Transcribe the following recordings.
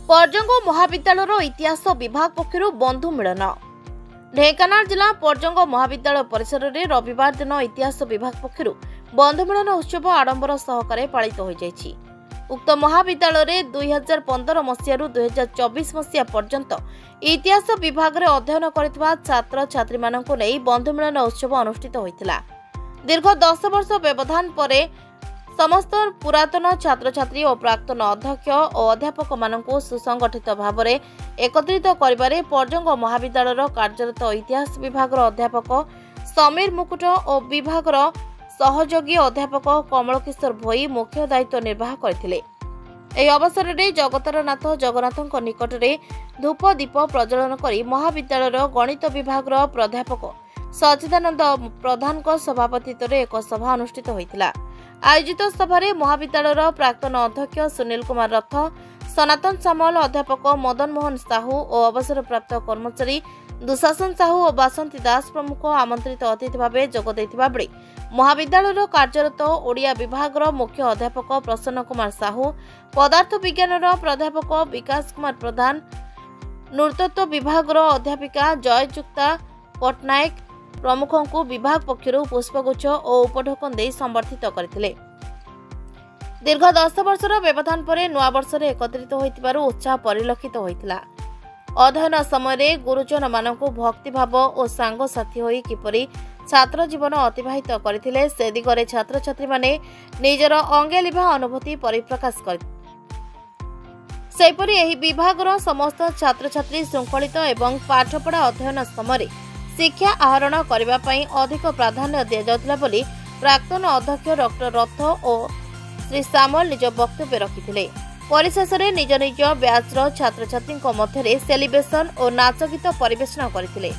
पर्जंग महाविद्यालय इतिहास विभाग पक्षर बंधु मिलन। ढेंकानाल जिला पर्जंग महाविद्यालय परिसर में रविवार दिन इतिहास विभाग पक्षर बंधु मिलन उत्सव आडंबर सहकारे पालित हो जायछि। उक्त महाविद्यालय 2015 मसीह 2024 मसीहा पर्यंत इतिहास विभाग में अध्ययन करथिबा छात्र छात्री मानकु नै बंधु मिलन उत्सव अनुष्ठित होइतिला। दीर्घ 10 वर्ष व्यवधान परे समस्त पुरातन छात्र छात्री और प्राक्तन अध्यक्ष और अध्यापक मानकु सुसंगठित भाव में एकत्रित करिबारे पर्जंग महाविद्यालय कार्यरत इतिहास विभाग अध्यापक समीर मुकुट और विभाग सहयोगी अध्यापक कमल किशोर भोई मुख्य दायित्व निर्वाह करथिले। एही अवसर में जगतरनाथ जगन्नाथ निकट में धूप दीप प्रज्वलन करी महाविद्यालय गणित विभाग प्राध्यापक सचिदानंद प्रधान सभापतित्व एक सभा अनुष्ठित होइतिला। आयोजित सभारे महाविद्यालय प्राक्तन अध्यक्ष सुनील कुमार रथ, सनातन सामल, अध्यापक मदन मोहन साहू और अवसर प्राप्त कर्मचारी दुशासन साहू और बासंती दास प्रमुख आमंत्रित अतिथि भाव जोग देथिबा बेले महाविद्यालय कार्यरत ओडिया विभाग मुख्य अध्यापक प्रसन्न कुमार साहू, पदार्थ विज्ञान प्राध्यापक विकास कुमार प्रधान, नृतत्व विभाग अध्यापिका जयजुक्ता पट्टनायक प्रमुखों को विभाग पक्षर पुष्पगुच्छ और उपढोकन दे संबर्धित करथिले। दीर्घ 10 वर्षर व्यवधान पर नवा वर्ष एकत्रित होइतिबारु उत्साह परिलक्षित होइतिला। अध्ययन समय गुरुजन मानकु भक्तिभाव और सांग साथी होई किपरि छात्र जीवन अतिबाहित करथिले से दिगरे छात्र छात्री माने निजर अंगे लिभा अनुभूति परिप्रकाश कर सेपरि एही विभागर समस्त छात्र छात्री शृंखलित एवं पाठपढ़ा अध्ययन समय शिक्षा आहरण करने अधिक प्राधान्य दि जाउतिला बोली प्राक्तन अध्यक्ष डॉक्टर रथ और श्री सामल निज वक्तव्य रखिथिले। परिशेष में निज निज ब्याचर छात्र छात्री मध्य सेलिब्रेशन और नाच गीत परिवेषण करथिले।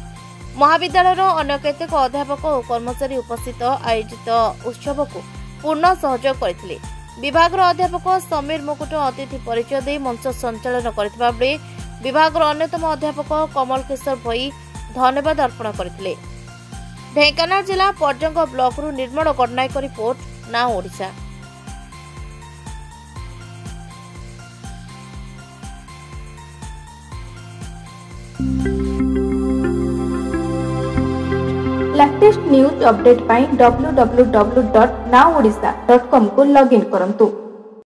महाविद्यालय अन्य केतेक अध्यापक और कर्मचारी उपस्थित आयोजित उत्सव को पूर्ण सहयोग करथिले। विभाग अध्यापक समीर मुकुट अतिथि परिचय दे मंच संचालन करथिबा बेले विभाग अन्यतम अध्यापक कमल किशोर भोई धन्यवाद अर्पण करथिले। ढेंकानाल जिला पर्जंग ब्लॉक रु Nirmal Gadnayak report now Odisha. Latest news update पाई www.nowodisha.com को लॉगिन करंतु।